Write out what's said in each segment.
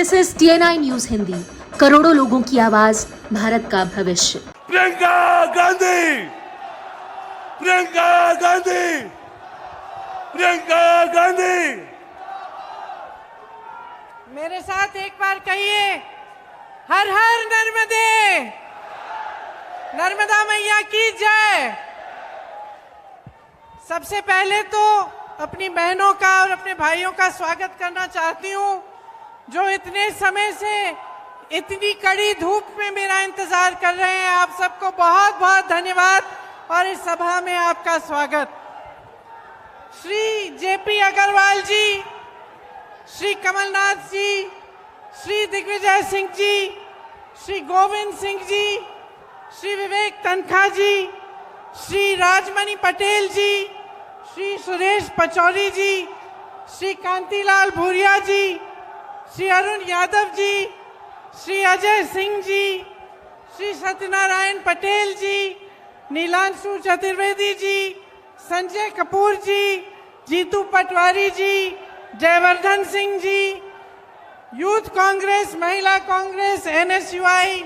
This is TNI news Hindi, करोड़ों लोगों की आवाज, भारत का भविष्य। प्रियंका गांधी, प्रियंका गांधी, प्रियंका गांधी। मेरे साथ एक बार कहिए, हर हर नर्मदे, नर्मदा मैया की जय। सबसे पहले तो अपनी बहनों का और अपने भाइयों का स्वागत करना चाहती हूँ, जो इतने समय से इतनी कड़ी धूप में मेरा इंतजार कर रहे हैं। आप सबको बहुत बहुत धन्यवाद और इस सभा में आपका स्वागत। श्री JP अग्रवाल जी, श्री कमलनाथ जी, श्री दिग्विजय सिंह जी, श्री गोविंद सिंह जी, श्री विवेक तनखा जी, श्री राजमणि पटेल जी, श्री सुरेश पचौरी जी, श्री कांतिलाल भूरिया जी, श्री अरुण यादव जी, श्री अजय सिंह जी, श्री सत्यनारायण पटेल जी, नीलांशु चतुर्वेदी जी, संजय कपूर जी, जीतू पटवारी जी, जयवर्धन सिंह जी, यूथ कांग्रेस, महिला कांग्रेस, NSUI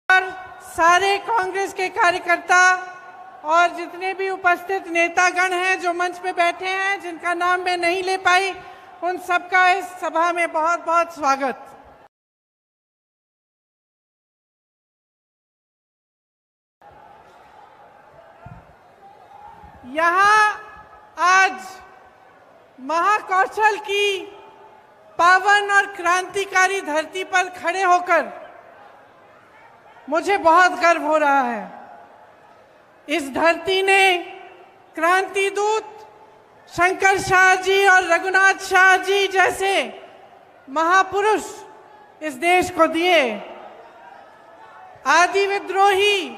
और सारे कांग्रेस के कार्यकर्ता और जितने भी उपस्थित नेतागण हैं जो मंच पे बैठे हैं, जिनका नाम मैं नहीं ले पाई, उन सबका इस सभा में बहुत बहुत स्वागत। यहाँ आज महाकौशल की पावन और क्रांतिकारी धरती पर खड़े होकर मुझे बहुत गर्व हो रहा है। इस धरती ने क्रांति दूत शंकर शाह जी और रघुनाथ शाह जी जैसे महापुरुष इस देश को दिए। आदि विद्रोही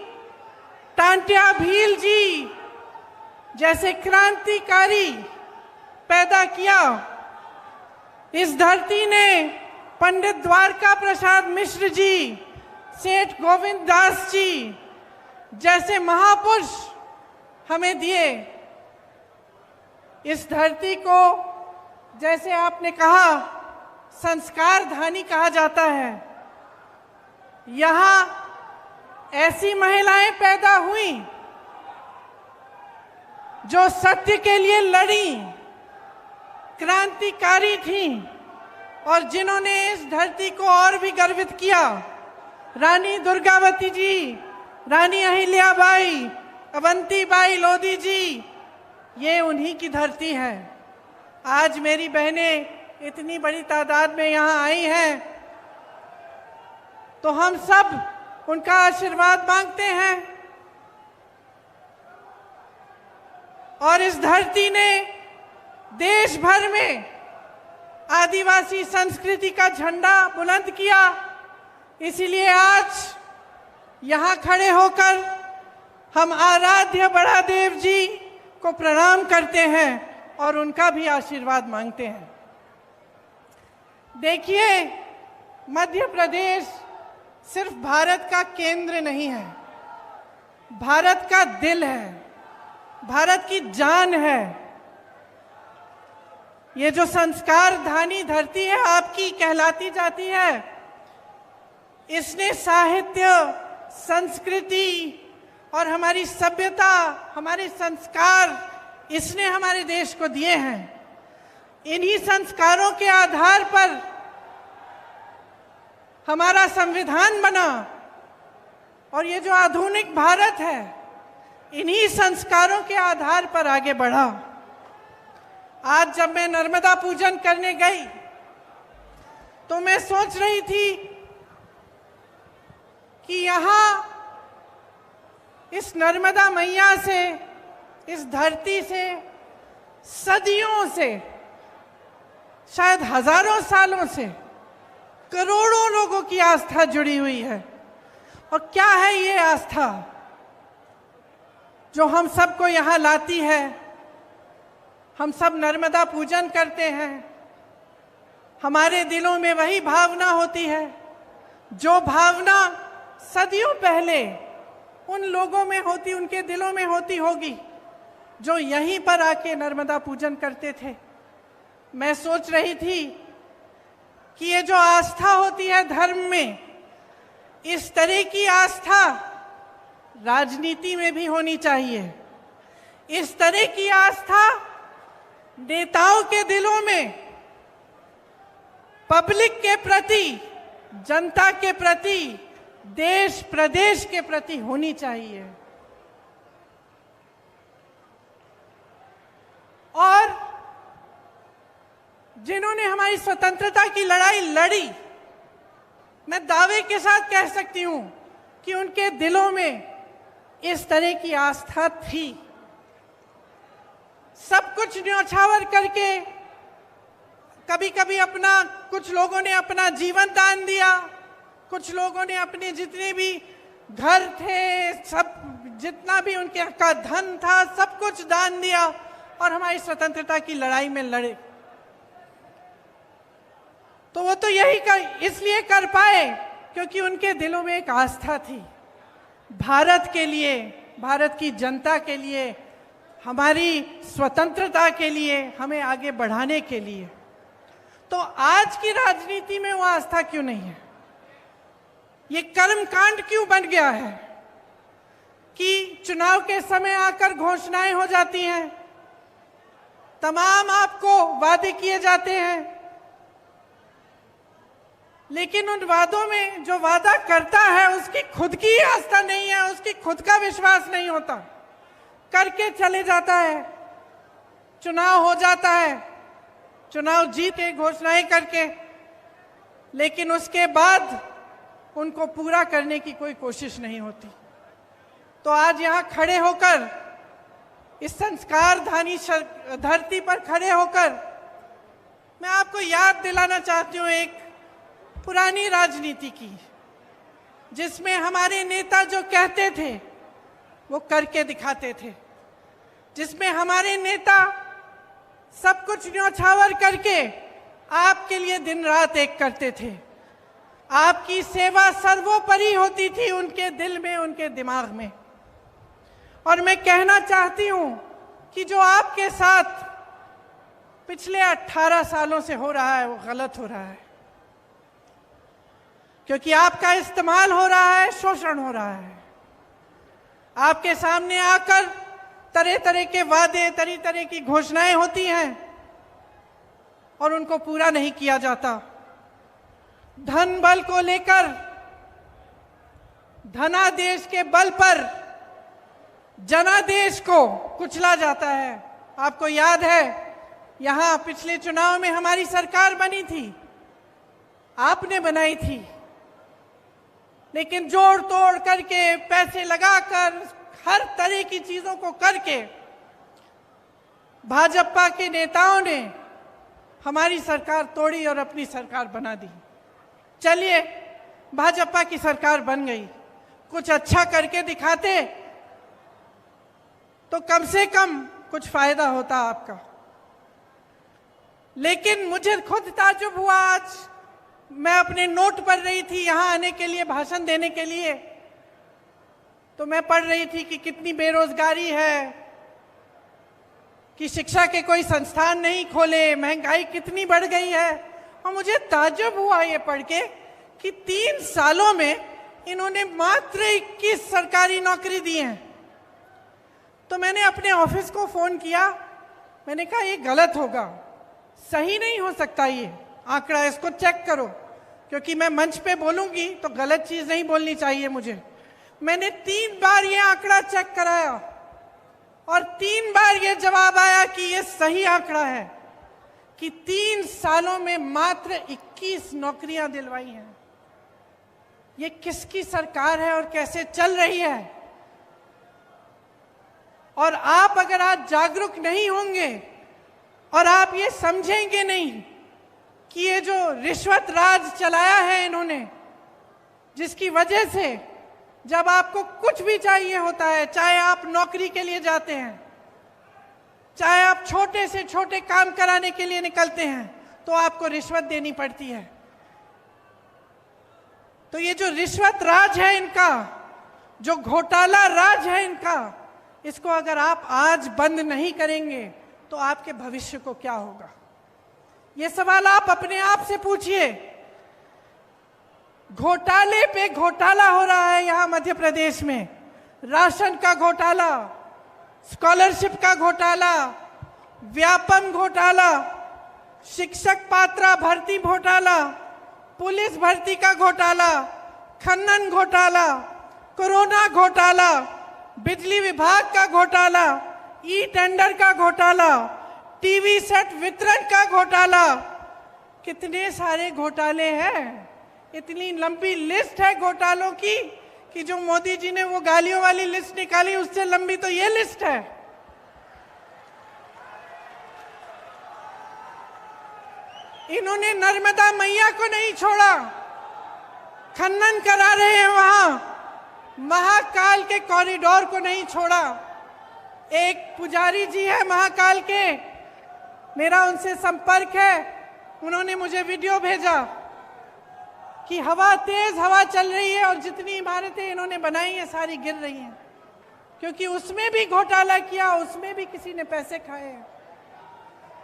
टांट्या भील जी जैसे क्रांतिकारी पैदा किया। इस धरती ने पंडित द्वारका प्रसाद मिश्र जी, सेठ गोविंद दास जी जैसे महापुरुष हमें दिए। इस धरती को, जैसे आपने कहा, संस्कार धानी कहा जाता है। यहाँ ऐसी महिलाएं पैदा हुई जो सत्य के लिए लड़ी, क्रांतिकारी थीं और जिन्होंने इस धरती को और भी गर्वित किया। रानी दुर्गावती जी, रानी अहिल्याबाई, अवंतीबाई लोधी जी, ये उन्हीं की धरती है। आज मेरी बहनें इतनी बड़ी तादाद में यहाँ आई हैं, तो हम सब उनका आशीर्वाद मांगते हैं। और इस धरती ने देश भर में आदिवासी संस्कृति का झंडा बुलंद किया। इसीलिए आज यहाँ खड़े होकर हम आराध्य बड़ा देव जी को प्रणाम करते हैं और उनका भी आशीर्वाद मांगते हैं। देखिए, मध्य प्रदेश सिर्फ भारत का केंद्र नहीं है, भारत का दिल है, भारत की जान है। ये जो संस्कार धानी धरती है आपकी कहलाती जाती है, इसने साहित्य, संस्कृति और हमारी सभ्यता, हमारे संस्कार, इसने हमारे देश को दिए हैं। इन्हीं संस्कारों के आधार पर हमारा संविधान बना और ये जो आधुनिक भारत है, इन्हीं संस्कारों के आधार पर आगे बढ़ा। आज जब मैं नर्मदा पूजन करने गई तो मैं सोच रही थी कि यहाँ इस नर्मदा मैया से, इस धरती से सदियों से, शायद हजारों सालों से करोड़ों लोगों की आस्था जुड़ी हुई है। और क्या है ये आस्था जो हम सबको यहाँ लाती है? हम सब नर्मदा पूजन करते हैं, हमारे दिलों में वही भावना होती है जो भावना सदियों पहले उन लोगों में होती, उनके दिलों में होती होगी जो यहीं पर आके नर्मदा पूजन करते थे। मैं सोच रही थी कि ये जो आस्था होती है धर्म में, इस तरह की आस्था राजनीति में भी होनी चाहिए। इस तरह की आस्था नेताओं के दिलों में पब्लिक के प्रति, जनता के प्रति, देश प्रदेश के प्रति होनी चाहिए। और जिन्होंने हमारी स्वतंत्रता की लड़ाई लड़ी, मैं दावे के साथ कह सकती हूं कि उनके दिलों में इस तरह की आस्था थी। सब कुछ न्यौछावर करके कभी कभी कुछ लोगों ने अपना जीवन दान दिया, कुछ लोगों ने अपने जितने भी घर थे, सब जितना भी उनके का धन था, सब कुछ दान दिया और हमारी स्वतंत्रता की लड़ाई में लड़े। तो वो तो इसलिए कर पाए क्योंकि उनके दिलों में एक आस्था थी भारत के लिए, भारत की जनता के लिए, हमारी स्वतंत्रता के लिए, हमें आगे बढ़ाने के लिए। तो आज की राजनीति में वो आस्था क्यों नहीं है? ये कर्मकांड क्यों बन गया है कि चुनाव के समय आकर घोषणाएं हो जाती हैं, तमाम आपको वादे किए जाते हैं, लेकिन उन वादों में जो वादा करता है उसकी खुद की आस्था नहीं है, उसकी खुद का विश्वास नहीं होता, करके चले जाता है। चुनाव हो जाता है, चुनाव जीत के घोषणाएं करके, लेकिन उसके बाद उनको पूरा करने की कोई कोशिश नहीं होती। तो आज यहाँ खड़े होकर, इस संस्कारधानी धरती पर खड़े होकर, मैं आपको याद दिलाना चाहती हूँ एक पुरानी राजनीति की, जिसमें हमारे नेता जो कहते थे वो करके दिखाते थे, जिसमें हमारे नेता सब कुछ न्यौछावर करके आपके लिए दिन रात एक करते थे। आपकी सेवा सर्वोपरि होती थी उनके दिल में, उनके दिमाग में। और मैं कहना चाहती हूं कि जो आपके साथ पिछले 18 सालों से हो रहा है वो गलत हो रहा है, क्योंकि आपका इस्तेमाल हो रहा है, शोषण हो रहा है। आपके सामने आकर तरह तरह के वादे, तरह तरह की घोषणाएं होती हैं और उनको पूरा नहीं किया जाता। धन बल को लेकर, धनादेश के बल पर जनादेश को कुचला जाता है। आपको याद है, यहां पिछले चुनाव में हमारी सरकार बनी थी, आपने बनाई थी, लेकिन जोड़ तोड़ करके, पैसे लगाकर, हर तरह की चीजों को करके भाजपा के नेताओं ने हमारी सरकार तोड़ी और अपनी सरकार बना दी। चलिए, भाजपा की सरकार बन गई, कुछ अच्छा करके दिखाते तो कम से कम कुछ फायदा होता आपका। लेकिन मुझे खुद ताज्जुब हुआ, आज मैं अपने नोट पढ़ रही थी यहाँ आने के लिए, भाषण देने के लिए, तो मैं पढ़ रही थी कि कितनी बेरोजगारी है, कि शिक्षा के कोई संस्थान नहीं खोले, महंगाई कितनी बढ़ गई है। और मुझे ताज्जुब हुआ ये पढ़ के कि 3 सालों में इन्होंने मात्र 21 सरकारी नौकरी दी हैं। तो मैंने अपने ऑफिस को फोन किया, मैंने कहा ये गलत होगा, सही नहीं हो सकता ये आंकड़ा, इसको चेक करो, क्योंकि मैं मंच पे बोलूंगी तो गलत चीज नहीं बोलनी चाहिए मुझे। मैंने 3 बार ये आंकड़ा चेक कराया और 3 बार ये जवाब आया कि ये सही आंकड़ा है, कि 3 सालों में मात्र 21 नौकरियां दिलवाई हैं। ये किसकी सरकार है और कैसे चल रही है? और आप अगर आज जागरूक नहीं होंगे और आप ये समझेंगे नहीं कि ये जो रिश्वत राज चलाया है इन्होंने, जिसकी वजह से जब आपको कुछ भी चाहिए होता है, चाहे आप नौकरी के लिए जाते हैं, चाहे आप छोटे से छोटे काम कराने के लिए निकलते हैं, तो आपको रिश्वत देनी पड़ती है। तो ये जो रिश्वत राज है इनका, जो घोटाला राज है इनका, इसको अगर आप आज बंद नहीं करेंगे तो आपके भविष्य को क्या होगा? ये सवाल आप अपने आप से पूछिए। घोटाले पे घोटाला हो रहा है यहाँ मध्य प्रदेश में। राशन का घोटाला, स्कॉलरशिप का घोटाला, व्यापम घोटाला, शिक्षक पात्रा भर्ती घोटाला, पुलिस भर्ती का घोटाला, खनन घोटाला, कोरोना घोटाला, बिजली विभाग का घोटाला, ई टेंडर का घोटाला, टीवी सेट वितरण का घोटाला। कितने सारे घोटाले हैं। इतनी लंबी लिस्ट है घोटालों की कि जो मोदी जी ने वो गालियों वाली लिस्ट निकाली, उससे लंबी तो ये लिस्ट है। इन्होंने नर्मदा मैया को नहीं छोड़ा, खनन करा रहे हैं वहां। महाकाल के कॉरिडोर को नहीं छोड़ा। एक पुजारी जी है महाकाल के, मेरा उनसे संपर्क है, उन्होंने मुझे वीडियो भेजा कि हवा तेज हवा चल रही है और जितनी इमारतें इन्होंने बनाई हैं सारी गिर रही हैं, क्योंकि उसमें भी घोटाला किया, उसमें भी किसी ने पैसे खाए हैं।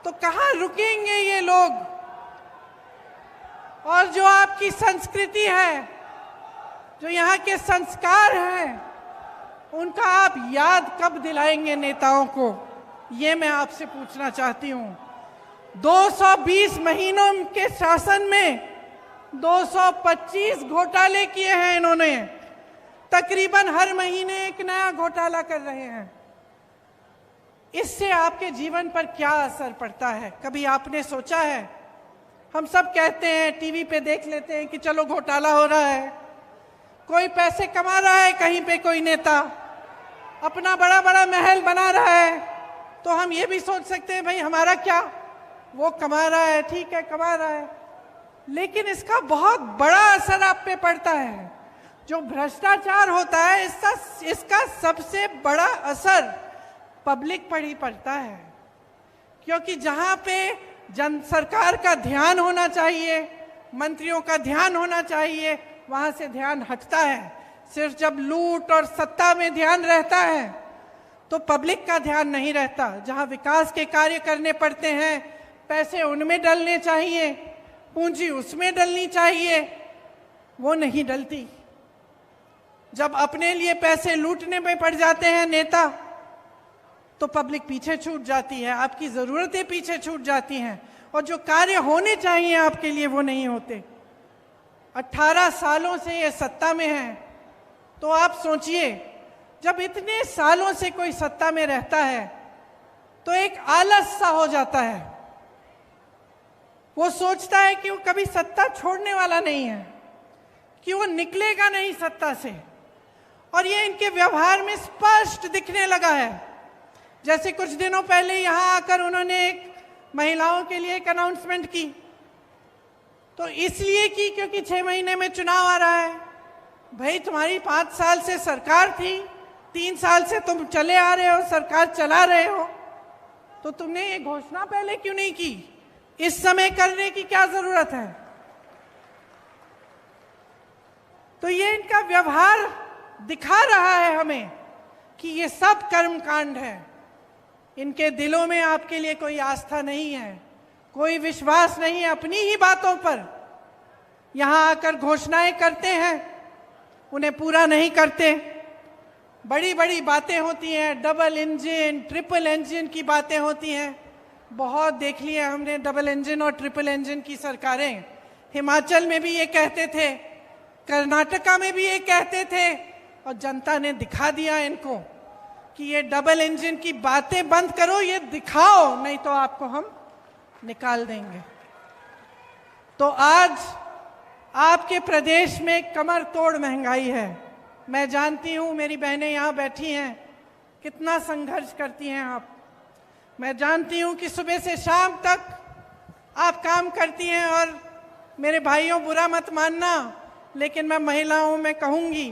तो कहाँ रुकेंगे ये लोग? और जो आपकी संस्कृति है, जो यहाँ के संस्कार हैं, उनका आप याद कब दिलाएंगे नेताओं को? ये मैं आपसे पूछना चाहती हूँ। 220 महीनों के शासन में 225 घोटाले किए हैं इन्होंने। तकरीबन हर महीने एक नया घोटाला कर रहे हैं। इससे आपके जीवन पर क्या असर पड़ता है? कभी आपने सोचा है? हम सब कहते हैं, टीवी पे देख लेते हैं कि चलो घोटाला हो रहा है, कोई पैसे कमा रहा है, कहीं पे कोई नेता अपना बड़ा बड़ा महल बना रहा है, तो हम ये भी सोच सकते हैं भाई हमारा क्या, वो कमा रहा है, ठीक है कमा रहा है। लेकिन इसका बहुत बड़ा असर आप पे पड़ता है। जो भ्रष्टाचार होता है, इसका सबसे बड़ा असर पब्लिक पर ही पड़ता है, क्योंकि जहाँ पे जन सरकार का ध्यान होना चाहिए, मंत्रियों का ध्यान होना चाहिए, वहाँ से ध्यान हटता है। सिर्फ जब लूट और सत्ता में ध्यान रहता है तो पब्लिक का ध्यान नहीं रहता। जहाँ विकास के कार्य करने पड़ते हैं, पैसे उनमें डलने चाहिए, पूंजी उसमें डलनी चाहिए, वो नहीं डलती। जब अपने लिए पैसे लूटने में पड़ जाते हैं नेता, तो पब्लिक पीछे छूट जाती है, आपकी जरूरतें पीछे छूट जाती हैं, और जो कार्य होने चाहिए आपके लिए वो नहीं होते। 18 सालों से ये सत्ता में है, तो आप सोचिए, जब इतने सालों से कोई सत्ता में रहता है तो एक आलस सा हो जाता है। वो सोचता है कि वो कभी सत्ता छोड़ने वाला नहीं है, कि वो निकलेगा नहीं सत्ता से। और ये इनके व्यवहार में स्पष्ट दिखने लगा है। जैसे कुछ दिनों पहले यहाँ आकर उन्होंने एक महिलाओं के लिए एक अनाउंसमेंट की, तो इसलिए की क्योंकि 6 महीने में चुनाव आ रहा है। भाई तुम्हारी 5 साल से सरकार थी, 3 साल से तुम चले आ रहे हो, सरकार चला रहे हो, तो तुमने ये घोषणा पहले क्यों नहीं की? इस समय करने की क्या जरूरत है? तो ये इनका व्यवहार दिखा रहा है हमें कि ये सब कर्मकांड है। इनके दिलों में आपके लिए कोई आस्था नहीं है, कोई विश्वास नहीं है अपनी ही बातों पर। यहाँ आकर घोषणाएं करते हैं, उन्हें पूरा नहीं करते। बड़ी बड़ी बातें होती हैं, डबल इंजन, ट्रिपल इंजन की बातें होती हैं। बहुत देख लिया हमने डबल इंजन और ट्रिपल इंजन की सरकारें। हिमाचल में भी ये कहते थे, कर्नाटका में भी ये कहते थे, और जनता ने दिखा दिया इनको कि ये डबल इंजन की बातें बंद करो, ये दिखाओ, नहीं तो आपको हम निकाल देंगे। तो आज आपके प्रदेश में कमर तोड़ महंगाई है। मैं जानती हूँ, मेरी बहनें यहाँ बैठी हैं, कितना संघर्ष करती हैं आप। मैं जानती हूँ कि सुबह से शाम तक आप काम करती हैं, और मेरे भाइयों बुरा मत मानना, लेकिन मैं महिलाओं में कहूँगी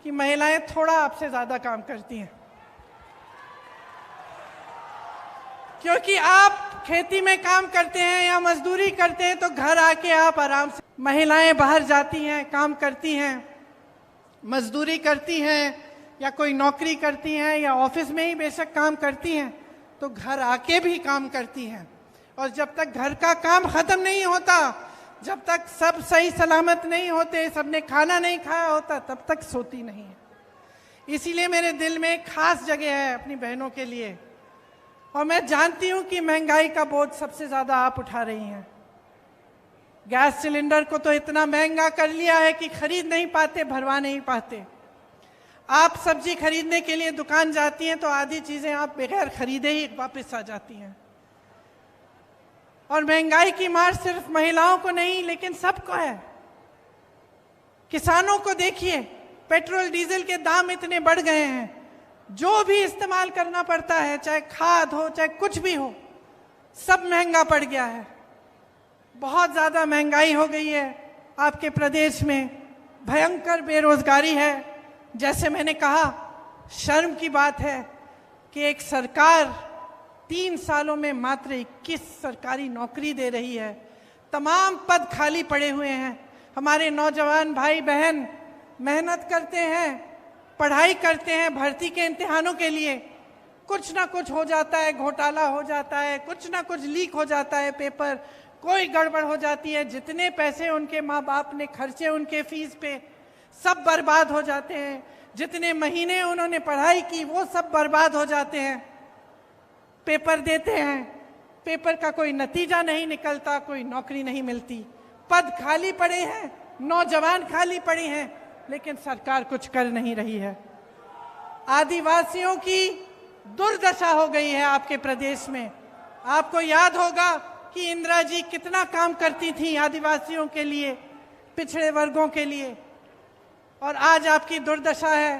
कि महिलाएं थोड़ा आपसे ज़्यादा काम करती हैं, क्योंकि आप खेती में काम करते हैं या मजदूरी करते हैं तो घर आके आप आराम से, महिलाएं बाहर जाती हैं, काम करती हैं, मजदूरी करती हैं, या कोई नौकरी करती हैं या ऑफिस में ही बेशक काम करती हैं, तो घर आके भी काम करती हैं। और जब तक घर का काम खत्म नहीं होता, जब तक सब सही सलामत नहीं होते, सबने खाना नहीं खाया होता, तब तक सोती नहीं है। इसीलिए मेरे दिल में एक खास जगह है अपनी बहनों के लिए। और मैं जानती हूं कि महंगाई का बोझ सबसे ज्यादा आप उठा रही हैं। गैस सिलेंडर को तो इतना महंगा कर लिया है कि खरीद नहीं पाते, भरवा नहीं पाते। आप सब्जी खरीदने के लिए दुकान जाती हैं तो आधी चीजें आप बगैर खरीदे ही वापस आ जाती हैं। और महंगाई की मार सिर्फ महिलाओं को नहीं लेकिन सबको है। किसानों को देखिए, पेट्रोल डीजल के दाम इतने बढ़ गए हैं, जो भी इस्तेमाल करना पड़ता है, चाहे खाद हो चाहे कुछ भी हो, सब महंगा पड़ गया है। बहुत ज्यादा महंगाई हो गई है। आपके प्रदेश में भयंकर बेरोजगारी है। जैसे मैंने कहा, शर्म की बात है कि एक सरकार 3 सालों में मात्र 21 सरकारी नौकरी दे रही है। तमाम पद खाली पड़े हुए हैं। हमारे नौजवान भाई बहन मेहनत करते हैं, पढ़ाई करते हैं भर्ती के इम्तिहानों के लिए, कुछ ना कुछ हो जाता है, घोटाला हो जाता है, कुछ ना कुछ लीक हो जाता है पेपर, कोई गड़बड़ हो जाती है। जितने पैसे उनके माँ बाप ने खर्चे उनके फीस पे, सब बर्बाद हो जाते हैं। जितने महीने उन्होंने पढ़ाई की वो सब बर्बाद हो जाते हैं। पेपर देते हैं, पेपर का कोई नतीजा नहीं निकलता, कोई नौकरी नहीं मिलती, पद खाली पड़े हैं, नौजवान खाली पड़े हैं, लेकिन सरकार कुछ कर नहीं रही है। आदिवासियों की दुर्दशा हो गई है आपके प्रदेश में। आपको याद होगा कि इंदिरा जी कितना काम करती थी आदिवासियों के लिए, पिछड़े वर्गों के लिए, और आज आपकी दुर्दशा है।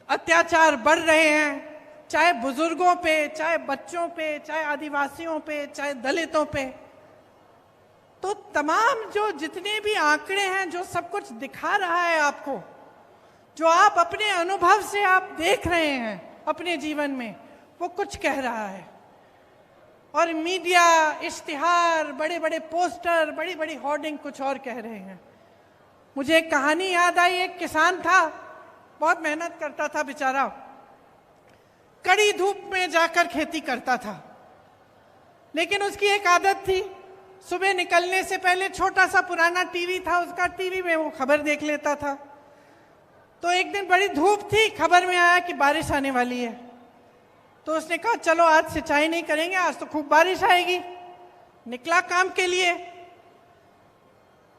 अत्याचार बढ़ रहे हैं, चाहे बुजुर्गों पे, चाहे बच्चों पे, चाहे आदिवासियों पे, चाहे दलितों पे। तो तमाम जो जितने भी आंकड़े हैं, जो सब कुछ दिखा रहा है आपको, जो आप अपने अनुभव से आप देख रहे हैं अपने जीवन में, वो कुछ कह रहा है। और मीडिया, इश्तिहार, बड़े बड़े पोस्टर, बड़ी बड़ी होर्डिंग कुछ और कह रहे हैं। मुझे एक कहानी याद आई। एक किसान था, बहुत मेहनत करता था बेचारा, कड़ी धूप में जाकर खेती करता था। लेकिन उसकी एक आदत थी, सुबह निकलने से पहले छोटा सा पुराना टीवी था उसका, टीवी में वो खबर देख लेता था। तो एक दिन बड़ी धूप थी, खबर में आया कि बारिश आने वाली है। तो उसने कहा चलो आज सिंचाई नहीं करेंगे, आज तो खूब बारिश आएगी। निकला काम के लिए,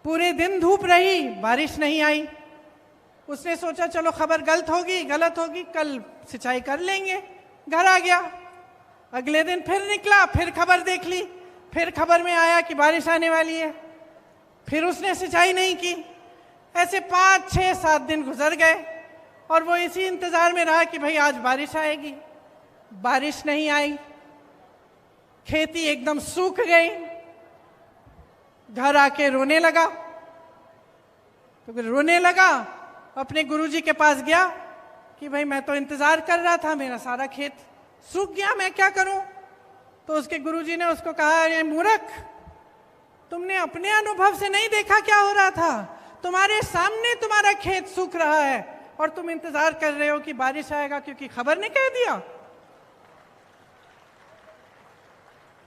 पूरे दिन धूप रही, बारिश नहीं आई। उसने सोचा चलो खबर गलत होगी, कल सिंचाई कर लेंगे। घर आ गया। अगले दिन फिर निकला, फिर खबर देख ली, फिर खबर में आया कि बारिश आने वाली है। फिर उसने सिंचाई नहीं की। ऐसे 5, 6, 7 दिन गुजर गए और वो इसी इंतजार में रहा कि भाई आज बारिश आएगी। बारिश नहीं आई, खेती एकदम सूख गई। घर आके रोने लगा। तो फिर रोने लगा, अपने गुरुजी के पास गया कि भाई मैं तो इंतजार कर रहा था, मेरा सारा खेत सूख गया, मैं क्या करूं। तो उसके गुरुजी ने उसको कहा, अरे मूर्ख, तुमने अपने अनुभव से नहीं देखा क्या हो रहा था? तुम्हारे सामने तुम्हारा खेत सूख रहा है और तुम इंतजार कर रहे हो कि बारिश आएगा क्योंकि खबर ने कह दिया।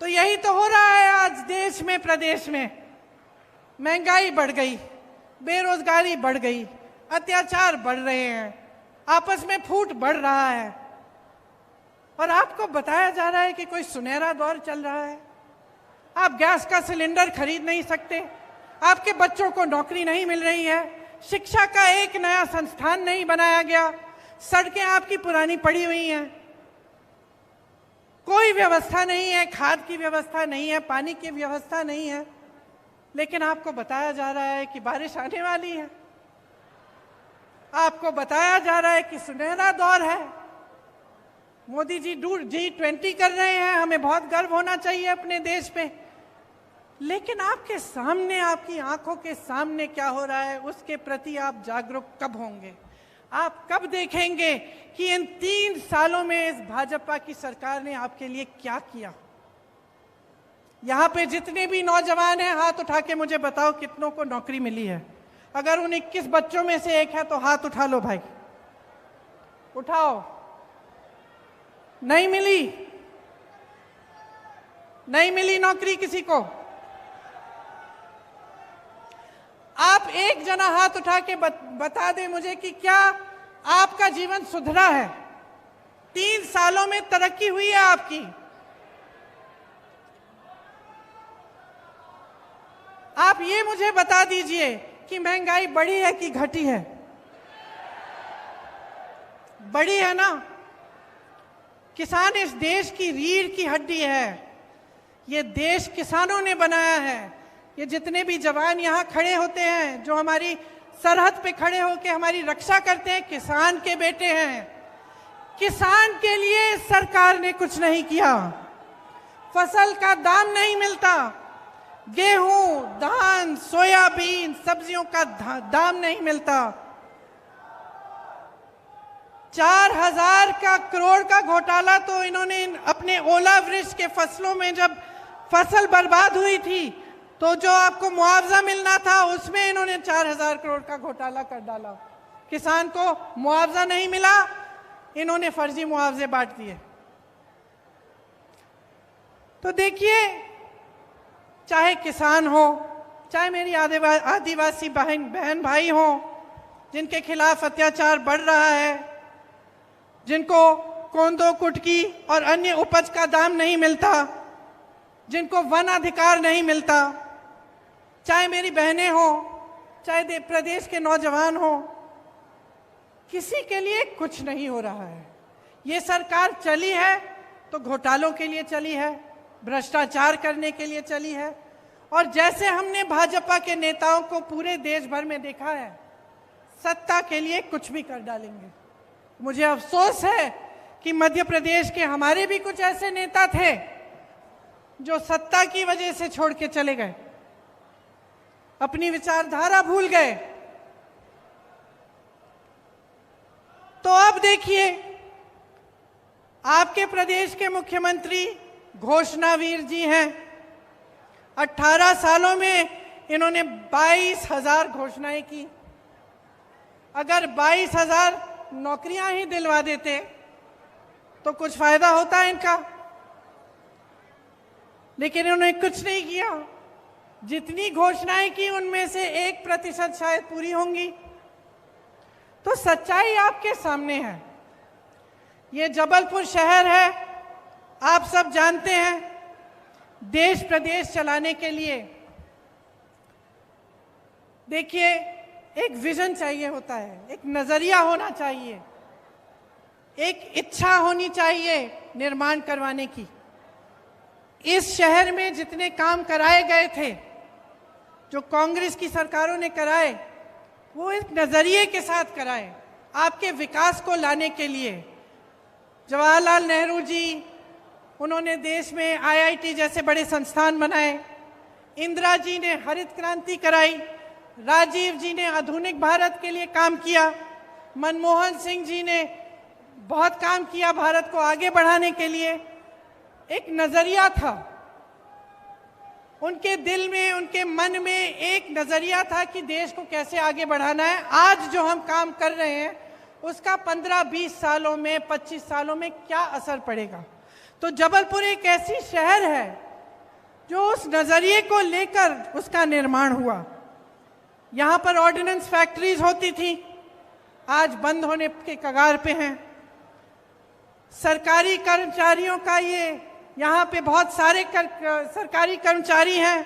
तो यही तो हो रहा है आज देश में, प्रदेश में। महंगाई बढ़ गई, बेरोजगारी बढ़ गई, अत्याचार बढ़ रहे हैं, आपस में फूट बढ़ रहा है। और आपको बताया जा रहा है कि कोई सुनहरा दौर चल रहा है। आप गैस का सिलेंडर खरीद नहीं सकते, आपके बच्चों को नौकरी नहीं मिल रही है, शिक्षा का एक नया संस्थान नहीं बनाया गया, सड़कें आपकी पुरानी पड़ी हुई हैं, कोई व्यवस्था नहीं है, खाद की व्यवस्था नहीं है, पानी की व्यवस्था नहीं है। लेकिन आपको बताया जा रहा है कि बारिश आने वाली है। आपको बताया जा रहा है कि सुनहरा दौर है। मोदी जी G20 कर रहे हैं, हमें बहुत गर्व होना चाहिए अपने देश पे। लेकिन आपके सामने, आपकी आंखों के सामने क्या हो रहा है, उसके प्रति आप जागरूक कब होंगे? आप कब देखेंगे कि इन 3 सालों में इस भाजपा की सरकार ने आपके लिए क्या किया? यहां पे जितने भी नौजवान हैं, हाथ उठा के मुझे बताओ कितनों को नौकरी मिली है। अगर उन 21 बच्चों में से एक है तो हाथ उठा लो भाई। उठाओ। नहीं मिली, नहीं मिली नौकरी किसी को। आप एक जना हाथ उठा के बता दें मुझे कि क्या आपका जीवन सुधरा है? 3 सालों में तरक्की हुई है आपकी? आप ये मुझे बता दीजिए कि महंगाई बढ़ी है कि घटी है? बढ़ी है ना। किसान इस देश की रीढ़ की हड्डी है। ये देश किसानों ने बनाया है। ये जितने भी जवान यहाँ खड़े होते हैं, जो हमारी सरहद पे खड़े होकर हमारी रक्षा करते हैं, किसान के बेटे हैं। किसान के लिए सरकार ने कुछ नहीं किया। फसल का दाम नहीं मिलता, गेहूं, धान, सोयाबीन, सब्जियों का दाम नहीं मिलता। 4000 करोड़ का घोटाला तो इन्होंने अपने ओलावृष्टि के फसलों में, जब फसल बर्बाद हुई थी तो जो आपको मुआवजा मिलना था उसमें इन्होंने 4000 करोड़ का घोटाला कर डाला। किसान को मुआवजा नहीं मिला, इन्होंने फर्जी मुआवजे बांट दिए। तो देखिए, चाहे किसान हो, चाहे मेरी आदिवासी बहन भाई हो, जिनके खिलाफ अत्याचार बढ़ रहा है, जिनको कोंदो कुटकी और अन्य उपज का दाम नहीं मिलता, जिनको वन अधिकार नहीं मिलता, चाहे मेरी बहनें हो, चाहे प्रदेश के नौजवान हो, किसी के लिए कुछ नहीं हो रहा है। ये सरकार चली है तो घोटालों के लिए चली है, भ्रष्टाचार करने के लिए चली है। और जैसे हमने भाजपा के नेताओं को पूरे देश भर में देखा है, सत्ता के लिए कुछ भी कर डालेंगे। मुझे अफसोस है कि मध्य प्रदेश के हमारे भी कुछ ऐसे नेता थे जो सत्ता की वजह से छोड़ के चले गए, अपनी विचारधारा भूल गए। तो अब देखिए, आपके प्रदेश के मुख्यमंत्री घोषणावीर जी हैं। 18 सालों में इन्होंने 22,000 घोषणाएं की। अगर 22,000 नौकरियां ही दिलवा देते तो कुछ फायदा होता है इनका, लेकिन इन्होंने कुछ नहीं किया। जितनी घोषणाएं की उनमें से 1% शायद पूरी होंगी। तो सच्चाई आपके सामने है। ये जबलपुर शहर है, आप सब जानते हैं, देश प्रदेश चलाने के लिए देखिए एक विजन चाहिए होता है, एक नजरिया होना चाहिए, एक इच्छा होनी चाहिए निर्माण करवाने की। इस शहर में जितने काम कराए गए थे, जो कांग्रेस की सरकारों ने कराए, वो एक नजरिए के साथ कराए, आपके विकास को लाने के लिए। जवाहरलाल नेहरू जी, उन्होंने देश में IIT जैसे बड़े संस्थान बनाए। इंदिरा जी ने हरित क्रांति कराई। राजीव जी ने आधुनिक भारत के लिए काम किया। मनमोहन सिंह जी ने बहुत काम किया भारत को आगे बढ़ाने के लिए। एक नजरिया था उनके दिल में, उनके मन में एक नजरिया था कि देश को कैसे आगे बढ़ाना है। आज जो हम काम कर रहे हैं उसका 15-20 सालों में, 25 सालों में क्या असर पड़ेगा। तो जबलपुर एक ऐसी शहर है जो उस नजरिए को लेकर उसका निर्माण हुआ। यहाँ पर ऑर्डिनेंस फैक्ट्रीज होती थी, आज बंद होने के कगार पे हैं। सरकारी कर्मचारियों का यहाँ पे बहुत सारे सरकारी कर्मचारी हैं,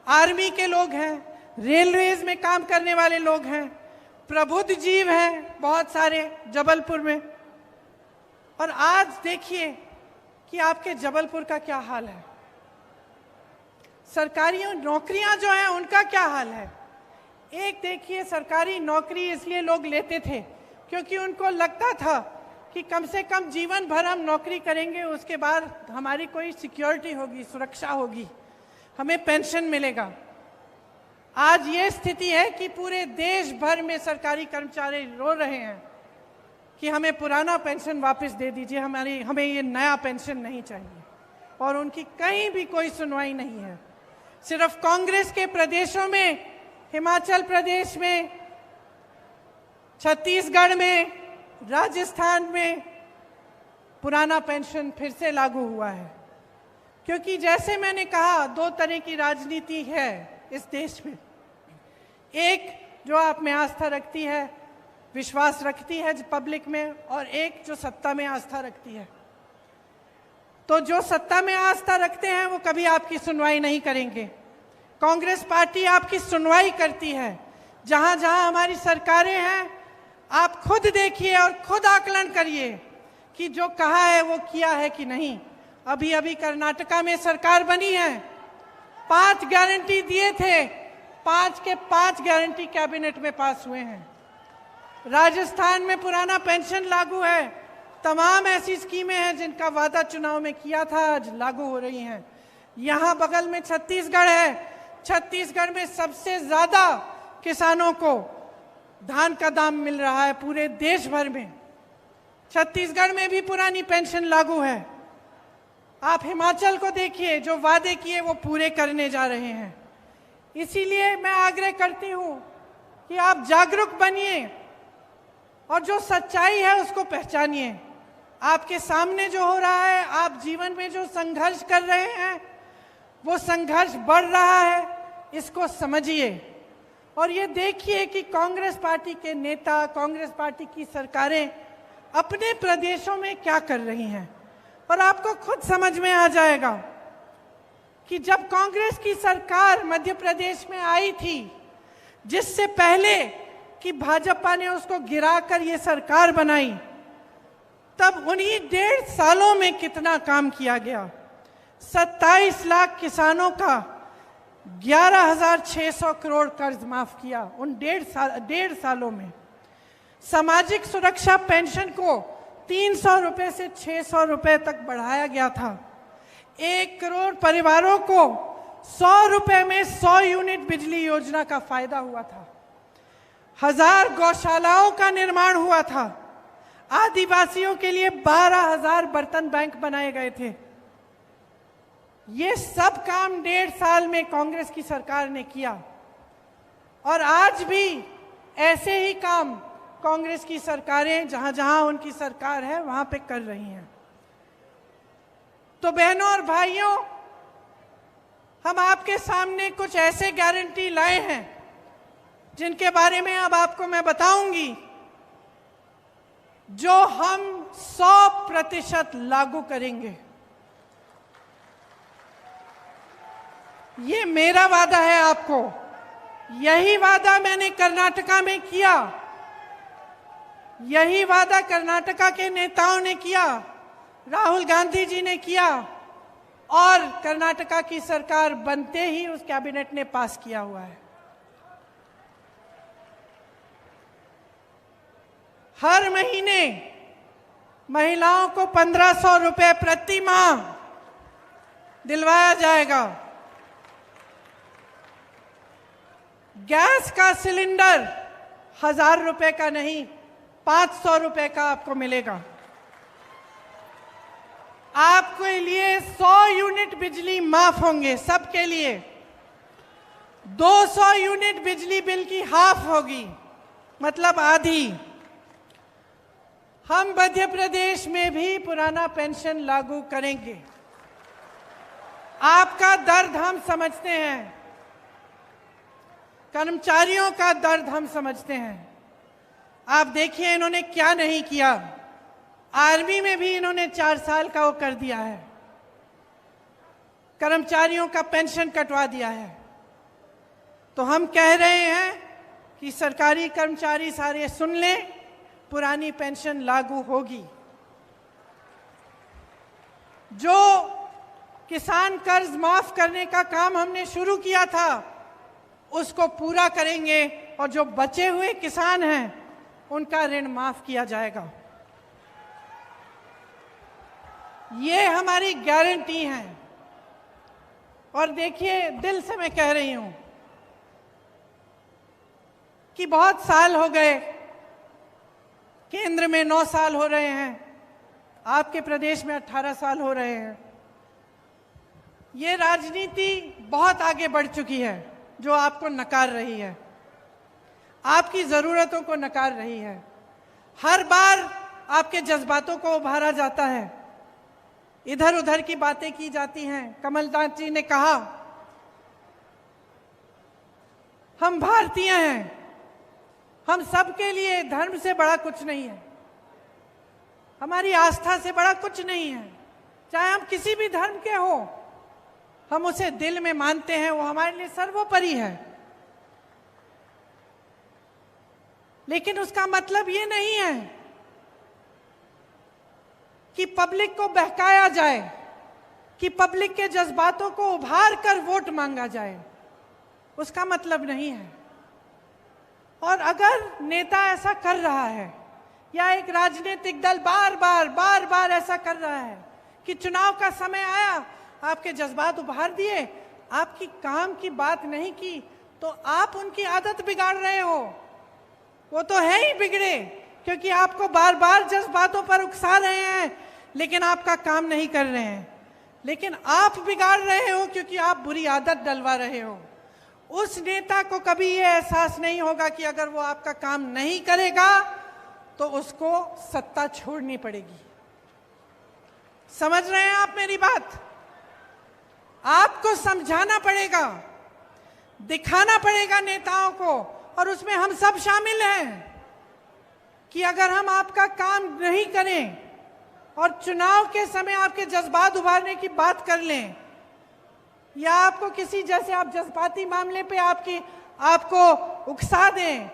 आर्मी के लोग हैं, रेलवेज में काम करने वाले लोग हैं, प्रबुद्ध जीव हैं बहुत सारे जबलपुर में। और आज देखिए कि आपके जबलपुर का क्या हाल है। सरकारी नौकरियां जो हैं उनका क्या हाल है। एक देखिए, सरकारी नौकरी इसलिए लोग लेते थे क्योंकि उनको लगता था कि कम से कम जीवन भर हम नौकरी करेंगे, उसके बाद हमारी कोई सिक्योरिटी होगी, सुरक्षा होगी, हमें पेंशन मिलेगा। आज ये स्थिति है कि पूरे देश भर में सरकारी कर्मचारी रो रहे हैं कि हमें पुराना पेंशन वापस दे दीजिए, हमें ये नया पेंशन नहीं चाहिए। और उनकी कहीं भी कोई सुनवाई नहीं है। सिर्फ कांग्रेस के प्रदेशों में, हिमाचल प्रदेश में, छत्तीसगढ़ में, राजस्थान में पुराना पेंशन फिर से लागू हुआ है, क्योंकि जैसे मैंने कहा, दो तरह की राजनीति है इस देश में। एक जो आप में आस्था रखती है, विश्वास रखती है पब्लिक में, और एक जो सत्ता में आस्था रखती है। तो जो सत्ता में आस्था रखते हैं वो कभी आपकी सुनवाई नहीं करेंगे। कांग्रेस पार्टी आपकी सुनवाई करती है। जहां जहां हमारी सरकारें हैं, आप खुद देखिए और खुद आकलन करिए कि जो कहा है वो किया है कि नहीं। अभी अभी कर्नाटका में सरकार बनी है, 5 गारंटी दिए थे, 5 के 5 गारंटी कैबिनेट में पास हुए हैं। राजस्थान में पुराना पेंशन लागू है। तमाम ऐसी स्कीमें हैं जिनका वादा चुनाव में किया था, आज लागू हो रही हैं। यहाँ बगल में छत्तीसगढ़ है। छत्तीसगढ़ में सबसे ज्यादा किसानों को धान का दाम मिल रहा है पूरे देश भर में। छत्तीसगढ़ में भी पुरानी पेंशन लागू है। आप हिमाचल को देखिए, जो वादे किए वो पूरे करने जा रहे हैं। इसीलिए मैं आग्रह करती हूं कि आप जागरूक बनिए और जो सच्चाई है उसको पहचानिए। आपके सामने जो हो रहा है, आप जीवन में जो संघर्ष कर रहे हैं, वो संघर्ष बढ़ रहा है, इसको समझिए। और ये देखिए कि कांग्रेस पार्टी के नेता, कांग्रेस पार्टी की सरकारें अपने प्रदेशों में क्या कर रही हैं, और आपको खुद समझ में आ जाएगा कि जब कांग्रेस की सरकार मध्य प्रदेश में आई थी, जिससे पहले कि भाजपा ने उसको गिराकर ये सरकार बनाई, तब उन्हीं 1.5 सालों में कितना काम किया गया। 27 लाख किसानों का 11,600 करोड़ कर्ज माफ किया उन 1.5 सालों में। सामाजिक सुरक्षा पेंशन को 300 रुपए से 600 रुपए तक बढ़ाया गया था। 1 करोड़ परिवारों को 100 रुपए में 100 यूनिट बिजली योजना का फायदा हुआ था। 1000 गौशालाओं का निर्माण हुआ था। आदिवासियों के लिए 12,000 बर्तन बैंक बनाए गए थे। ये सब काम 1.5 साल में कांग्रेस की सरकार ने किया, और आज भी ऐसे ही काम कांग्रेस की सरकारें जहां जहां उनकी सरकार है वहां पे कर रही हैं। तो बहनों और भाइयों, हम आपके सामने कुछ ऐसे गारंटी लाए हैं जिनके बारे में अब आपको मैं बताऊंगी, जो हम 100% लागू करेंगे। ये मेरा वादा है आपको। यही वादा मैंने कर्नाटका में किया, यही वादा कर्नाटका के नेताओं ने किया, राहुल गांधी जी ने किया, और कर्नाटका की सरकार बनते ही उस कैबिनेट ने पास किया हुआ है। हर महीने महिलाओं को 1500 रुपए प्रति माह दिलवाया जाएगा। गैस का सिलेंडर 1000 रुपए का नहीं, 500 रुपए का आपको मिलेगा। आपके लिए 100 यूनिट बिजली माफ होंगे, सबके लिए। 200 यूनिट बिजली बिल की हाफ होगी, मतलब आधी। हम मध्य प्रदेश में भी पुराना पेंशन लागू करेंगे। आपका दर्द हम समझते हैं, कर्मचारियों का दर्द हम समझते हैं। आप देखिए इन्होंने क्या नहीं किया। आर्मी में भी इन्होंने 4 साल का वो कर दिया है, कर्मचारियों का पेंशन कटवा दिया है। तो हम कह रहे हैं कि सरकारी कर्मचारी सारे सुन लें, पुरानी पेंशन लागू होगी। जो किसान कर्ज माफ करने का काम हमने शुरू किया था, उसको पूरा करेंगे, और जो बचे हुए किसान हैं उनका ऋण माफ किया जाएगा। ये हमारी गारंटी है। और देखिए, दिल से मैं कह रही हूं कि बहुत साल हो गए, केंद्र में 9 साल हो रहे हैं, आपके प्रदेश में 18 साल हो रहे हैं। ये राजनीति बहुत आगे बढ़ चुकी है, जो आपको नकार रही है, आपकी जरूरतों को नकार रही है। हर बार आपके जज्बातों को उभारा जाता है, इधर उधर की बातें की जाती हैं। कमलनाथ जी ने कहा हम भारतीय हैं, हम सबके लिए धर्म से बड़ा कुछ नहीं है, हमारी आस्था से बड़ा कुछ नहीं है। चाहे हम किसी भी धर्म के हो, हम उसे दिल में मानते हैं, वो हमारे लिए सर्वोपरि है। लेकिन उसका मतलब ये नहीं है कि पब्लिक को बहकाया जाए, कि पब्लिक के जज्बातों को उभार कर वोट मांगा जाए, उसका मतलब नहीं है। और अगर नेता ऐसा कर रहा है या एक राजनीतिक दल बार बार ऐसा कर रहा है कि चुनाव का समय आया, आपके जज्बात उभार दिए, आपकी काम की बात नहीं की, तो आप उनकी आदत बिगाड़ रहे हो। वो तो है ही बिगड़े, क्योंकि आपको बार बार जज्बातों पर उकसा रहे हैं, लेकिन आपका काम नहीं कर रहे हैं। लेकिन आप बिगाड़ रहे हो क्योंकि आप बुरी आदत डलवा रहे हो। उस नेता को कभी ये एहसास नहीं होगा कि अगर वो आपका काम नहीं करेगा तो उसको सत्ता छोड़नी पड़ेगी। समझ रहे हैं आप मेरी बात? आपको समझाना पड़ेगा, दिखाना पड़ेगा नेताओं को, और उसमें हम सब शामिल हैं कि अगर हम आपका काम नहीं करें और चुनाव के समय आपके जज्बात उभारने की बात कर लें, या आपको किसी जैसे आप जज्बाती मामले पे आपको उकसा दें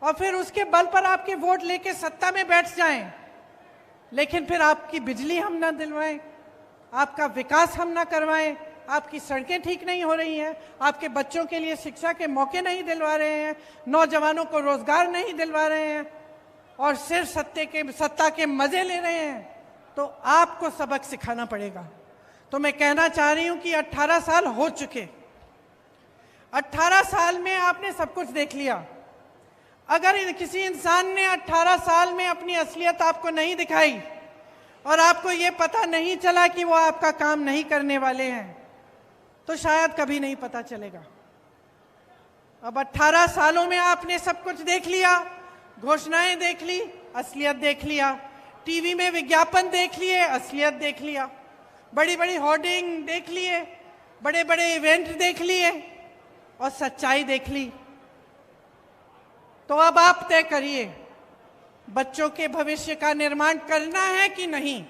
और फिर उसके बल पर आपके वोट लेके सत्ता में बैठ जाएं, लेकिन फिर आपकी बिजली हम ना दिलवाएं, आपका विकास हम ना करवाएं, आपकी सड़कें ठीक नहीं हो रही हैं, आपके बच्चों के लिए शिक्षा के मौके नहीं दिलवा रहे हैं, नौजवानों को रोजगार नहीं दिलवा रहे हैं, और सिर्फ सत्ता के मजे ले रहे हैं, तो आपको सबक सिखाना पड़ेगा। तो मैं कहना चाह रही हूं कि 18 साल हो चुके, 18 साल में आपने सब कुछ देख लिया। अगर किसी इंसान ने 18 साल में अपनी असलियत आपको नहीं दिखाई और आपको ये पता नहीं चला कि वो आपका काम नहीं करने वाले हैं, तो शायद कभी नहीं पता चलेगा। अब 18 सालों में आपने सब कुछ देख लिया, घोषणाएं देख ली, असलियत देख लिया, टीवी में विज्ञापन देख लिए, असलियत देख लिया, बड़ी बड़ी होर्डिंग देख लिए, बड़े बड़े इवेंट देख लिए और सच्चाई देख ली। तो अब आप तय करिए, बच्चों के भविष्य का निर्माण करना है कि नहीं?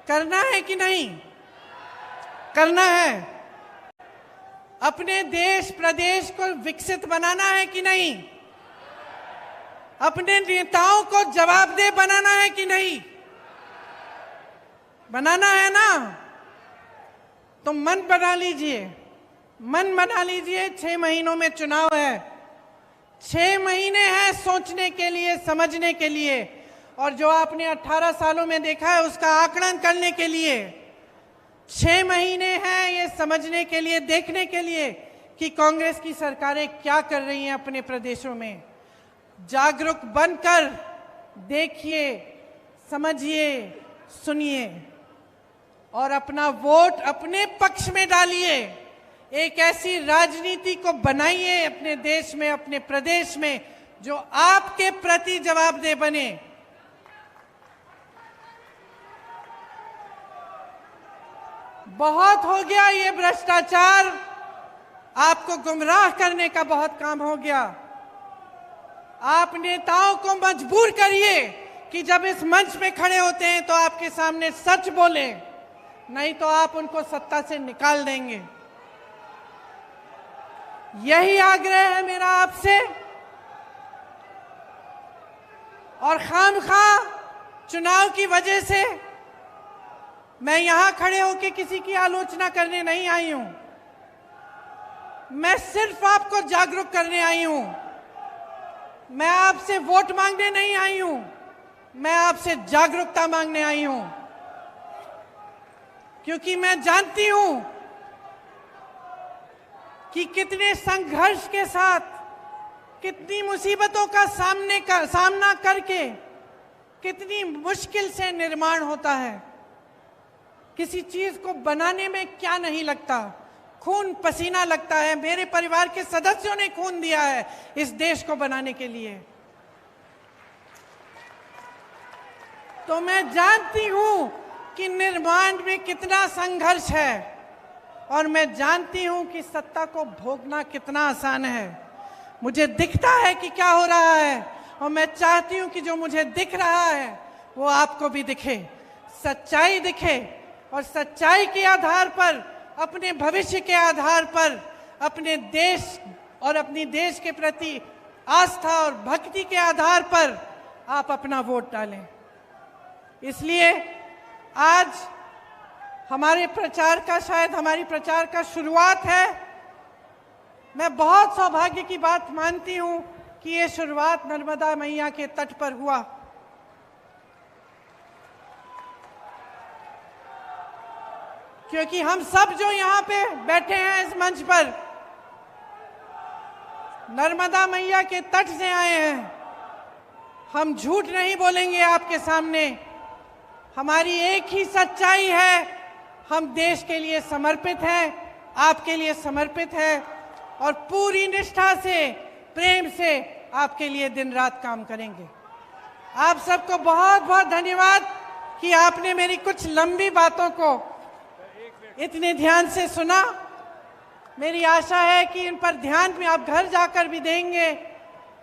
करना है कि नहीं? करना है। अपने देश प्रदेश को विकसित बनाना है कि नहीं? अपने नेताओं को जवाबदेह बनाना है कि नहीं? बनाना है ना? तो मन बना लीजिए, मन बना लीजिए। 6 महीनों में चुनाव है, 6 महीने हैं सोचने के लिए, समझने के लिए, और जो आपने 18 सालों में देखा है उसका आकलन करने के लिए 6 महीने हैं ये समझने के लिए, देखने के लिए कि कांग्रेस की सरकारें क्या कर रही हैं अपने प्रदेशों में। जागरूक बनकर देखिए, समझिए, सुनिए और अपना वोट अपने पक्ष में डालिए। एक ऐसी राजनीति को बनाइए अपने देश में, अपने प्रदेश में, जो आपके प्रति जवाबदेह बने। बहुत हो गया ये भ्रष्टाचार, आपको गुमराह करने का बहुत काम हो गया। आप नेताओं को मजबूर करिए कि जब इस मंच पे खड़े होते हैं तो आपके सामने सच बोले, नहीं तो आप उनको सत्ता से निकाल देंगे। यही आग्रह है मेरा आपसे। और खामखा चुनाव की वजह से मैं यहां खड़े होकर किसी की आलोचना करने नहीं आई हूं, मैं सिर्फ आपको जागरूक करने आई हूं। मैं आपसे वोट मांगने नहीं आई हूं, मैं आपसे जागरूकता मांगने आई हूं, क्योंकि मैं जानती हूं कि कितने संघर्ष के साथ, कितनी मुसीबतों का सामना करके कितनी मुश्किल से निर्माण होता है। किसी चीज को बनाने में क्या नहीं लगता, खून पसीना लगता है। मेरे परिवार के सदस्यों ने खून दिया है इस देश को बनाने के लिए। तो मैं जानती हूं कि निर्माण में कितना संघर्ष है और मैं जानती हूं कि सत्ता को भोगना कितना आसान है। मुझे दिखता है कि क्या हो रहा है और मैं चाहती हूं कि जो मुझे दिख रहा है वो आपको भी दिखे, सच्चाई दिखे और सच्चाई के आधार पर, अपने भविष्य के आधार पर, अपने देश और अपनी देश के प्रति आस्था और भक्ति के आधार पर आप अपना वोट डालें। इसलिए आज हमारे प्रचार का, शायद हमारी प्रचार का शुरुआत है। मैं बहुत सौभाग्य की बात मानती हूं कि ये शुरुआत नर्मदा मैया के तट पर हुआ। क्योंकि हम सब जो यहाँ पे बैठे हैं इस मंच पर, नर्मदा मैया के तट से आए हैं। हम झूठ नहीं बोलेंगे आपके सामने। हमारी एक ही सच्चाई है, हम देश के लिए समर्पित हैं, आपके लिए समर्पित हैं और पूरी निष्ठा से, प्रेम से आपके लिए दिन रात काम करेंगे। आप सबको बहुत बहुत धन्यवाद कि आपने मेरी कुछ लंबी बातों को इतने ध्यान से सुना। मेरी आशा है कि इन पर ध्यान में आप घर जाकर भी देंगे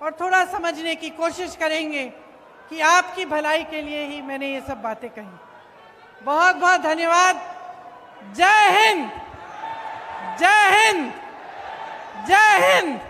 और थोड़ा समझने की कोशिश करेंगे कि आपकी भलाई के लिए ही मैंने ये सब बातें कही। बहुत बहुत धन्यवाद। जय हिंद, जय हिंद, जय हिंद।